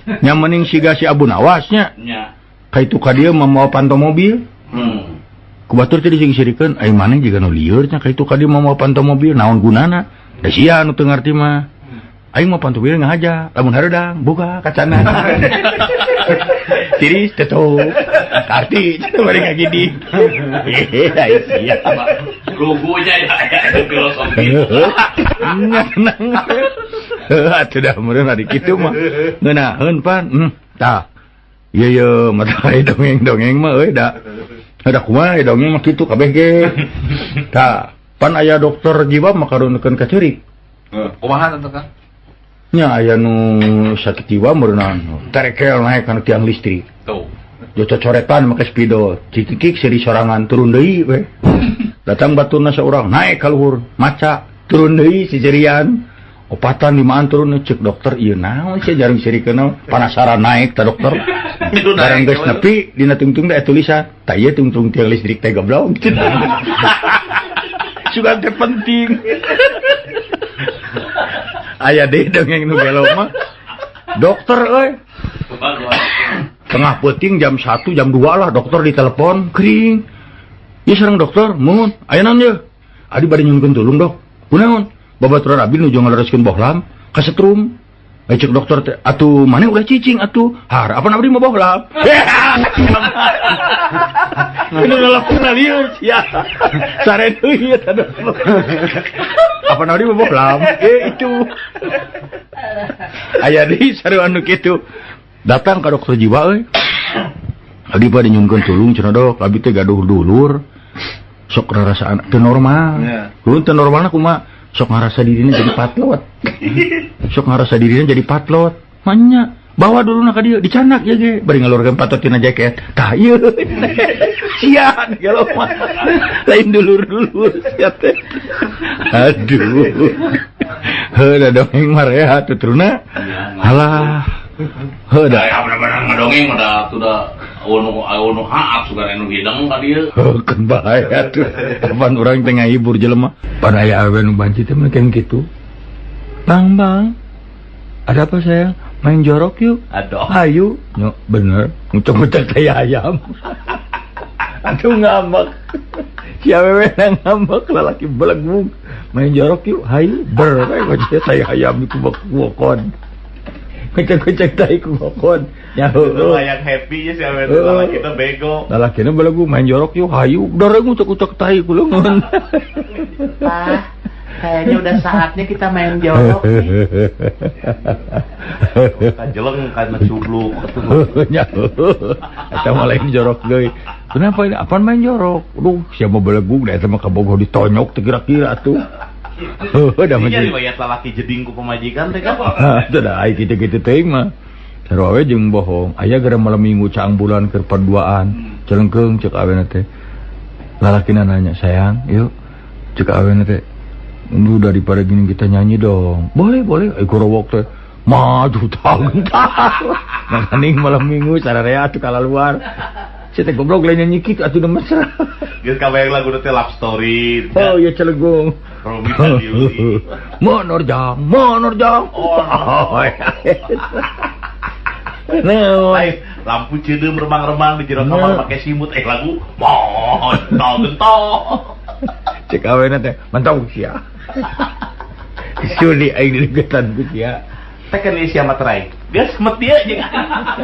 Nya mending siga si Abu Nawasnya. Nya. Kaitu ka dieu mamawa panto mobil. Kubatur teh dising-sirikeun, ai maneh jiga nu lieur nya kaitu ka dieu mamawa panto mobil, naon gunana? Da sia anu teu ngarti mah. Aing mah panto mobil ngahaja, lamun hareudang buka kacana. Tiris teto. Karti bari ngagidi. Ai sia. Lugunya ya filosofi. Tenang. Atuh dah meureun ari kitu mah. Ngeunaheun pan. Tah. Ieu mata dongeng mah euy da. Ada kumaha dongeng mah kitu kabeh ge. Tah, pan aya dokter jiwa makarunekeun ka ceurik. Kumaha teh Kang? Nya aya nu sakit jiwa meureunana. Terekel naik kana tiang listrik. Tuh. Joco coretan make spidol. Cikik seri sorangan turun deui we. Datang baturna saurang naik ka luhur, maca turun deui si jerian. Opatan limaan turun cek dokter ieu naon sia jarang sirikeun panasaran naik ta dokter. Barang geus nepi dina tungtung da tulisan, tah ieu tungtung tiang listrik teh goblok. Sugan teh penting. Aya deui dongeng nu gelo mah. Dokter euy. Tengah peuting jam 1 jam 2 lah dokter ditelepon kering. Ieu sareng dokter, mun aya naon ye? Adi bade nyunkeun tulung dok. Kunaon? Babaturan abi nuju ngalereskeun bohlam ka setrum. Cek dokter teh, atuh maneh ulah cicing atuh. Harapan abdi mah bohlam. Ini nelpon lieur sia. Sare deui eta dokter. Apa abdi mah bohlam? Itu. Aya deui sarua anu kitu. Datang ka dokter jiwa euy. Abdi bade nyunkeun tulung cenah dok, abdi teh gaduh dulur. Sok rarasaan teu normal. Kudu teu normalna kumaha? Sok ngarasa dirinya jadi patlot. Sok ngarasa dirinya jadi patlot. Manya, bawa dulu nak dia dicanak ya ge. Bari ngalurkeun patot tina jaket. Tah ieu. Sia gelo mah. Lain dulur-dulur sia teh. Aduh. Heuh dongeng mah rea tuturna. Alah. Heuh da. Ya bener-bener ngadongeng mah sudah anu haap sugan anu hidang ka dieu. Kan bahaya tuh. Kapan urang teh ngahibur jelema. Pan aya awewe nu banci teh meukeun kitu. Bang. Ada apa sayang? Main jorok yuk. Aduh. Ayo. Nyok bener. Ngucek-ngucek teh ayam. Aduh ngambek. Si awewe ngambek lalaki belegung. Main jorok yuk. Hayu. Ber. Ngoceh teh ayam iku bokon. Kecek-kecek tai ku ngokon. Nyaho. Yang happy ya si awewe lalaki teh bego. Lalaki na balagu main jorok yuk hayu. Dareng ucek-ucek tai ku leungeun. Pak, kayaknya udah saatnya kita main jorok nih. Kajeleng kan cubluk Nyaho. Eta mah lain jorok deui. Kenapa ini? Apaan main jorok? Duh, siapa balagu da eta mah kabogoh ditonyok teh kira-kira atuh. Udah mah jadi bayat lalaki jeding ku pemajikan teh kan. Teu da ai kitu-kitu teuing mah. Sarua we jeung bohong. Aya gara malam minggu caang bulan keur paduaan. Celengkeung ceuk awena teh. Lalakina nanya, "Sayang, yuk." Ceuk awena teh, "Lu daripada gini kita nyanyi dong." "Boleh." Ai gorowok teh maju tang-tang. Nanging malam minggu sararea atuh kalaluar. Si teh goblok lain nyanyi kitu atuh mesra. Geus kabayang lagu teh love story. Oh, ya celegung. Romita Diuli. Monorjang. Oh. Lain lampu cedeum remang-remang di jero kamar make simut lagu gentol. Cek awena teh mantap sia. Suli aing digetan ku sia. Teh kan sia materai. Geus met dieu jeung